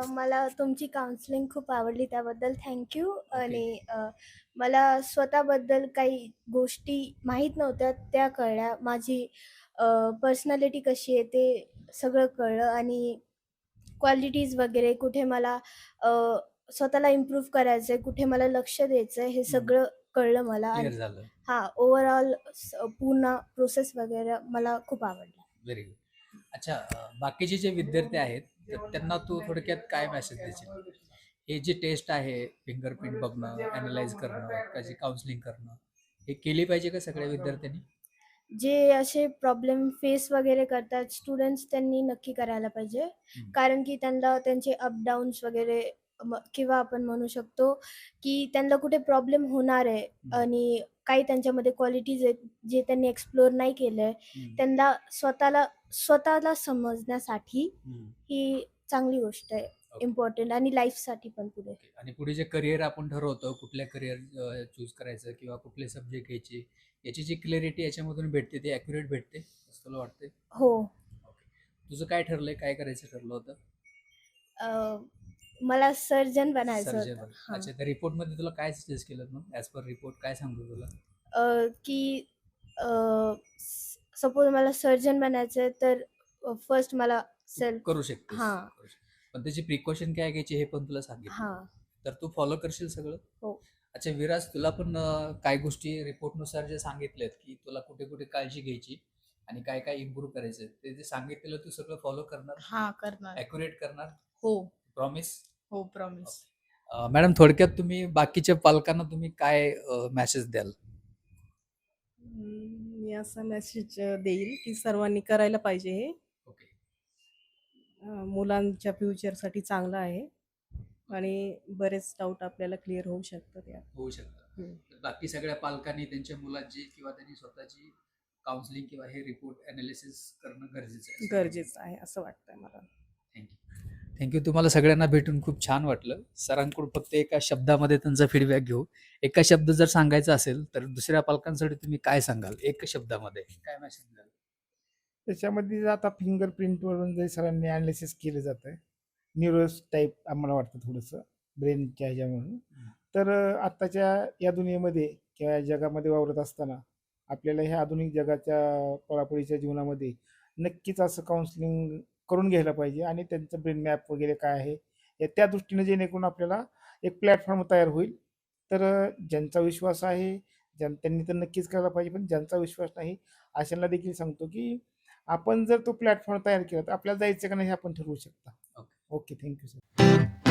मला तुमची काउन्सिलिंग खूप आवडली त्याबद्दल थँक ओके. आणि मला स्वतःबद्दल काही गोष्टी माहीत नव्हत्या त्या कळल्या. माझी पर्सनॅलिटी कशी आहे ते सगळं कळलं आणि क्वालिटीज वगैरे कुठे मला अ, स्वतःला इम्प्रूव्ह करायचं आहे, कुठे मला लक्ष द्यायचं आहे, हे हं. सगळं कळलं मला आणि क्लिअर झालं. ओव्हरऑल पूर्ण प्रोसेस वगैरे मला खूप आवडला. Very good. अच्छा, बाकीचे जे विद्यार्थी आहेत, तर त्यांना तू थोडक्यात काय मेसेज देशील? हे जे टेस्ट आहे, फिंगरप्रिंट बघणं, अॅनलाईज करणं, त्याची काउन्सिलिंग करणं, हे केली पाहिजे का सगळ्या विद्यार्थ्यांनी? जे असे प्रॉब्लेम फेस वगैरे करतात स्टुडंट्स त्यांनी नक्की करायला पाहिजे. हं, कारण की त्यांना त्यांचे अप-डाउन्स वगैरे किंवा आपण म्हणू शकतो, की त्यांना कुठे प्रॉब्लेम होणार आहे हं, आणि काही त्यांच्यामध्ये क्वालिटीज आहेत, जे त्यांनी एक्सप्लोर नाही केलंय. हं. त्यांना स्वतःला स्वतःला समजण्यासाठी हं. ही चांगली गोष्ट आहे, ओके, इम्पोर्टंट आणि लाईफसाठी पण पुढे. ओके. आणि पुढे जे करियर आपण ठरवतो, कुठल्या करियर चूज करायचं किंवा कुठले सब्जेक्ट घ्यायचे, याची जी क्लॅरिटी याच्यामधून भेटते, ती ॲक्युरेट भेटते, असं तुला वाटतंय? हो. ओके. तुझं काय ठरलंय? काय करायचं ठरलं होतं? अ, मला सर्जन बनायचं सर्जन होतं. बन हां. अच्छा, त्या रिपोर्टमध्ये तुला काय सजेस्ट केलं मग? ॲज पर रिपोर्ट काय सांगतो तुला? की सपोज मला सर्जन बनायचं आहे तर फर्स्ट मला तू सेल्फ करू शकतेस. हां, करू शकते. पण त्याची प्रिकॉशन काय घ्यायची हे पण तुला सांगितलं. हां. तर तू फॉलो करशील सगळं? हो. अच्छा विराज, तुला पण काही गोष्टी रिपोर्टनुसार जे सांगितलेत, की तुला कुठे-कुठे काळजी घ्यायची आणि काय-काय इम्प्रूव्ह करायचं ते जे सांगितलेलं तू सगळं फॉलो करणार? हां, करणार. ॲक्युरेट करणार? हो, प्रॉमिस? हो, प्रॉमिस. मॅडम थोडक्यात तुम्ही बाकीच्या पालकांना तुम्ही काय मेसेज द्याल? मी असा मेसेज देईल, की सर्वांनी करायला पाहिजे हे. ओके. मुलांच्या फ्युचरसाठी चांगलं आहे ओके. आणि बरेच डाऊट आपल्याला क्लिअर होऊ शकतात यात. होऊ शकतं. हं. तर बाकी सगळ्या पालकांनी त्यांच्या मुलांची किंवा त्यांनी स्वतःची काउन्सिलिंग किंवा हे रिपोर्ट ॲनालिसिस करणं गरजेचं आहे. गरजेचं आहे असं वाटतंय मला. थँक्यू. थँक्यू. तुम्हाला सगळ्यांना भेटून खूप छान वाटलं. सरांकडून फक्त एका शब्दामध्ये त्यांचा फीडबॅक घेऊ. एका शब्द जर सांगायचा असेल, तर दुसऱ्या पालकांसाठी तुम्ही काय सांगाल? एक शब्दामध्ये काय मेसेज द्याल? त्याच्यामध्ये जर आता फिंगरप्रिंटवरून जे सरांनी ॲनालिसिस केलं जातं आहे, न्यूरोस टाईप आम्हाला वाटतं थोडंसं ब्रेनच्या ह्याच्यामधून. तर आत्ताच्या या दुनियेमध्ये किंवा या जगामध्ये वावरत असताना आपल्याला ह्या आधुनिक जगाच्या पळापळीच्या जीवनामध्ये नक्कीच असं काउन्सिलिंग करून घ्यायला पाहिजे आणि त्यांचं ब्रेन मॅप वगैरे काय आहे, त्या दृष्टीने जेणेकरून आपल्याला एक प्लॅटफॉर्म तयार होईल. तर ज्यांचा विश्वास आहे, त्यांनी तर नक्कीच करायला पाहिजे, पण ज्यांचा विश्वास नाही अशांना देखील सांगतो की आपण जर तो प्लॅटफॉर्म तयार केला तर आपल्याला जायचं का नाही हे आपण ठरवू शकता. ओके. Okay, thank you sir.